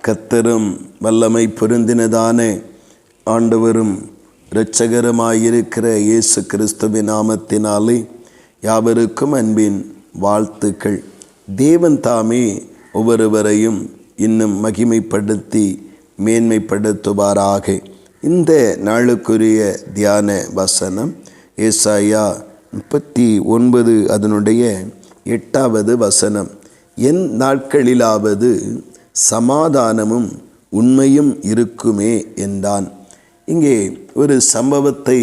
கர்த்தரும் வல்லமை பொருந்தினதான ஆண்டவரும் இரட்சகருமாயிருக்கிற இயேசு கிறிஸ்துவின் நாமத்தினாலே யாவருக்கும் அன்பின் வாழ்த்துக்கள். தேவன் தாமே ஒவ்வொருவரையும் இன்னும் மகிமைப்படுத்தி மேன்மைப்படுத்துவாராக. இந்த நாளுக்குரிய தியான வசனம் ஏசாயா 39 அதனுடைய 8வது வசனம். என் நாட்களிலாவது சமாதானமும் உண்மையும் இருக்குமே என்றான். இங்கே ஒரு சம்பவத்தை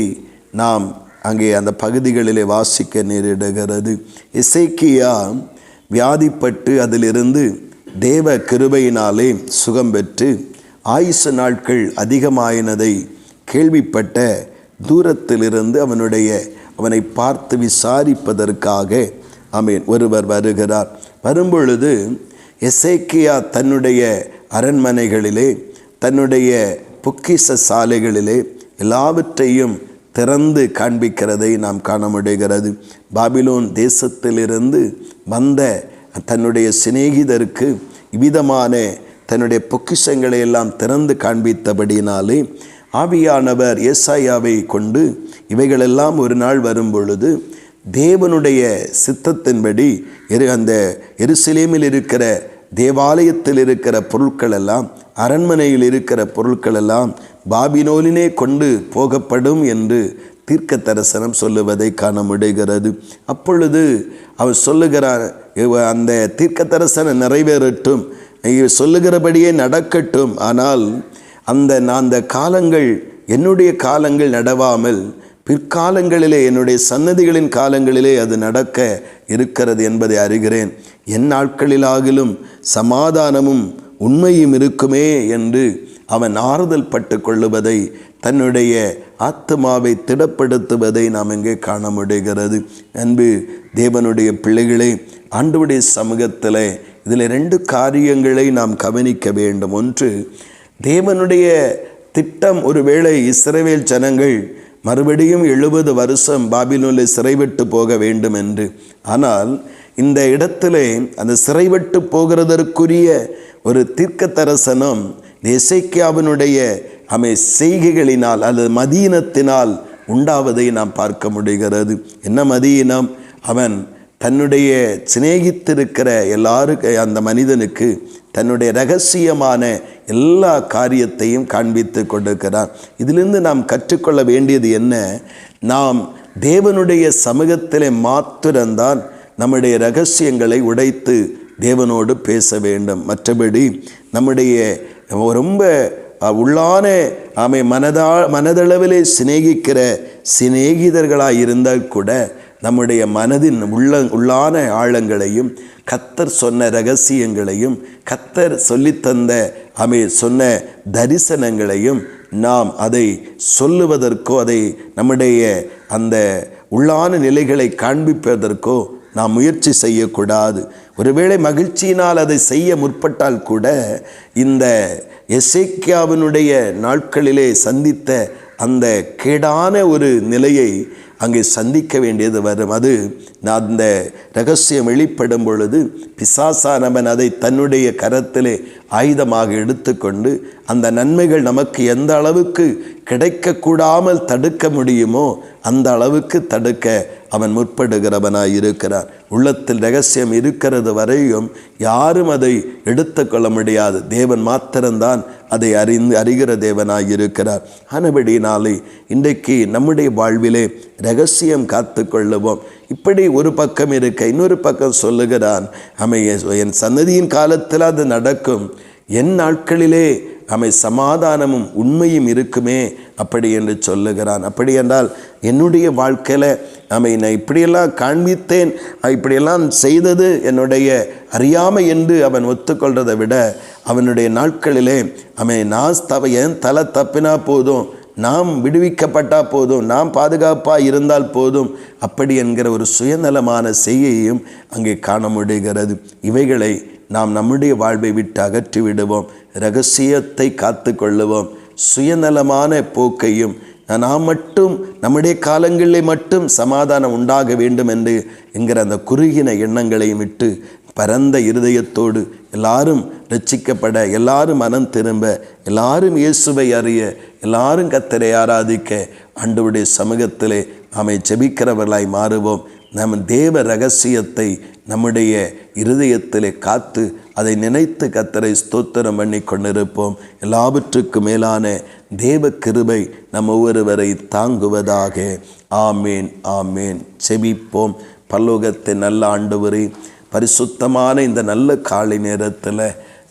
நாம் அங்கே அந்த பகுதிகளிலே வாசிக்க நேரிடுகிறது. எசேக்கியா வியாதிப்பட்டு அதிலிருந்து தேவ கிருபையினாலே சுகம் பெற்று ஆயுசு நாட்கள் அதிகமாயினதை கேள்விப்பட்ட தூரத்திலிருந்து அவனை பார்த்து விசாரிப்பதற்காக ஒருவர் வருகிறார். வரும்பொழுது எசேக்கியா தன்னுடைய அரண்மனைகளிலே தன்னுடைய பொக்கிஷ சாலைகளிலே எல்லாவற்றையும் திறந்து காண்பிக்கிறதை நாம் காண முடிகிறது. பாபிலோன் தேசத்திலிருந்து வந்த தன்னுடைய சிநேகிதருக்கு இவ்விதமான தன்னுடைய பொக்கிஷங்களை எல்லாம் திறந்து காண்பித்தபடினாலே ஆவியானவர் ஏசாயாவை கொண்டு இவைகளெல்லாம் ஒரு நாள் வரும்பொழுது தேவனுடைய சித்தத்தின்படி அந்த எருசலேமில் இருக்கிற தேவாலயத்தில் இருக்கிற பொருட்கள் எல்லாம், அரண்மனையில் இருக்கிற பொருட்கள் எல்லாம் பாபிலோனிலே கொண்டு போகப்படும் என்று தீர்க்க தரிசனம் சொல்லுவதை காண முடிகிறது. அப்பொழுது அவர் சொல்லுகிறார், அந்த தீர்க்க தரிசனம் நிறைவேறட்டும், சொல்லுகிறபடியே நடக்கட்டும். ஆனால் அந்த காலங்கள் என்னுடைய காலங்கள் நடவாமல் பிற்காலங்களிலே என்னுடைய சன்னதிகளின் காலங்களிலே அது நடக்க இருக்கிறது என்பதை அறிகிறேன். என் நாட்களிலாகிலும் சமாதானமும் உண்மையும் இருக்குமே என்று அவன் ஆறுதல் பட்டு கொள்ளுவதை, தன்னுடைய ஆத்மாவை திடப்படுத்துவதை நாம் இங்கே காண முடிகிறது. அன்பு தேவனுடைய பிள்ளைகளே, ஆண்டவருடைய சமூகத்தில் இதில் 2 காரியங்களை நாம் கவனிக்க வேண்டும். ஒன்று, தேவனுடைய திட்டம் ஒருவேளை இஸ்ரவேல் ஜனங்கள் மறுபடியும் 70 வருஷம் பாபிலோனில் சிறைவிட்டு போக வேண்டும் என்று. ஆனால் இந்த இடத்திலே அந்த சிறைவிட்டு போகிறதற்குரிய ஒரு தீர்க்க தரிசனம் எசேக்கியாவினுடைய செய்கைகளினால் அல்லது மதீனத்தினால் உண்டாவதை நாம் பார்க்க முடிகிறது. என்ன மதீனம்? அவன் தன்னுடைய சிநேகித்திருக்கிற எல்லாருக்கும் அந்த மனிதனுக்கு தன்னுடைய இரகசியமான எல்லா காரியத்தையும் காண்பித்து கொடுக்கிறார். இதிலிருந்து நாம் கற்றுக்கொள்ள வேண்டியது என்ன? நாம் தேவனுடைய சமூகத்திலே மாத்திரம்தான் நம்முடைய இரகசியங்களை உடைத்து தேவனோடு பேச வேண்டும். மற்றபடி நம்முடைய ரொம்ப உள்ளான மனதளவிலே சிநேகிக்கிற சிநேகிதர்களாக இருந்தால் கூட நம்முடைய மனதின் உள்ளான ஆழங்களையும் கர்த்தர் சொன்ன இரகசியங்களையும் கர்த்தர் சொல்லித்தந்த சொன்ன தரிசனங்களையும் நாம் அதை சொல்லுவதற்கோ அதை நம்முடைய அந்த உள்ளான நிலைகளை காண்பிப்பதற்கோ நாம் முயற்சி செய்யக்கூடாது. ஒருவேளை மகிழ்ச்சியினால் அதை செய்ய முற்பட்டால் கூட இந்த எசேக்கியாவினுடைய நாட்களிலே சந்தித்த அந்த கேடான ஒரு நிலையை அங்கே சந்திக்க வேண்டியது வரும். அது அந்த இரகசியம் வெளிப்படும் பொழுது பிசாசானவன் அதை தன்னுடைய கரத்திலே ஆயுதமாக எடுத்துக்கொண்டு அந்த நன்மைகள் நமக்கு எந்த அளவுக்கு கிடைக்கக்கூடாமல் தடுக்க முடியுமோ அந்த அளவுக்கு தடுக்க அவன் முற்படுகிறவனாய் இருக்கிறார். உள்ளத்தில் ரகசியம் இருக்கிறது வரையும் யாரும் அதை எடுத்துக்கொள்ள முடியாது. தேவன் மாத்திரம்தான் அதை அறிகிற தேவனாய் இருக்கிறார். ஆனபடினாலே இன்றைக்கு நம்முடைய வாழ்விலே ரகசியம் காத்து கொள்ளுவோம். இப்படி ஒரு பக்கம் இருக்க இன்னொரு பக்கம் சொல்லுகிறான், என் சன்னதியின் காலத்தில் அது நடக்கும், என் நாட்களிலே சமாதானமும் உண்மையும் இருக்குமே அப்படி என்று சொல்லுகிறான். அப்படி என்றால் என்னுடைய வாழ்க்கையில் நான் இப்படியெல்லாம் காண்பித்தேன், இப்படியெல்லாம் செய்தது என்னுடைய அறியாமை என்று அவன் ஒத்துக்கொள்றதை விட அவனுடைய நாட்களிலே என் தலை தப்பினா போதும், நாம் விடுவிக்கப்பட்டால் போதும், நாம் பாதுகாப்பாக இருந்தால் போதும், அப்படி என்கிற ஒரு சுயநலமான செய்கையையும் அங்கே காண முடிகிறது. இவைகளை நாம் நம்முடைய வாழ்வை விட்டு அகற்றி விடுவோம். இரகசியத்தை காத்து கொள்ளுவோம். சுயநலமான போக்கையும் நாம் மட்டும் நம்முடைய காலங்களிலே மட்டும் சமாதானம் உண்டாக வேண்டும் என்கிற அந்த குறுகின எண்ணங்களையும் விட்டு பரந்த இருதயத்தோடு எல்லாரும் ரட்சிக்கப்பட, எல்லாரும் மனம் திரும்ப, எல்லாரும் இயேசுவை அறிய, எல்லாரும் கர்த்தரை ஆராதிக்க ஆண்டவருடைய சமூகத்திலே நாமை ஜெபிக்கிறவர்களாய் மாறுவோம். நம் தேவ ரகசியத்தை நம்முடைய இருதயத்திலே காத்து அதை நினைத்து கர்த்தரை ஸ்தோத்திரம் பண்ணி கொண்டிருப்போம். எல்லாவற்றுக்கும் மேலான தேவ கிருபை நம் ஒவ்வொருவரை தாங்குவதாக. ஆமேன், ஆமேன். செபிப்போம். பரலோகத்தின் நல்ல ஆண்டவரே, பரிசுத்தமான இந்த நல்ல காலை நேரத்தில்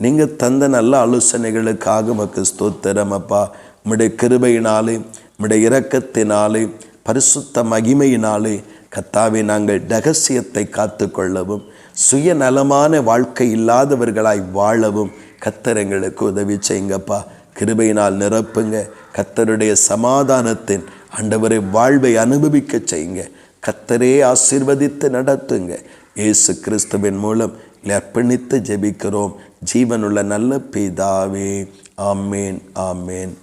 நீங்கள் தந்த நல்ல ஆலோசனைகளுக்காக உமக்கு ஸ்தோத்திரம் அப்பா. உம்முடைய கிருபையினாலே, உம்முடைய இரக்கத்தினாலே, பரிசுத்த மகிமையினாலே கர்த்தாவே நாங்கள் ரகசியத்தை காத்து கொள்ளவும், சுயநலமான வாழ்க்கை இல்லாதவர்களாய் வாழவும் கர்த்தர் எங்களுக்கு உதவி செய்யுங்கப்பா. கிருபையினால் நிரப்புங்க. கர்த்தருடைய சமாதானத்தின் ஆண்டவரை வாழ்வை அனுபவிக்க செய்யுங்க. கர்த்தரே ஆசீர்வதித்து நடத்துங்க. இயேசு கிறிஸ்துவின் மூலம் அர்ப்பணித்து ஜெபிக்கிறோம் ஜீவனுள்ள நல்ல பிதாவே. ஆமேன், ஆமேன்.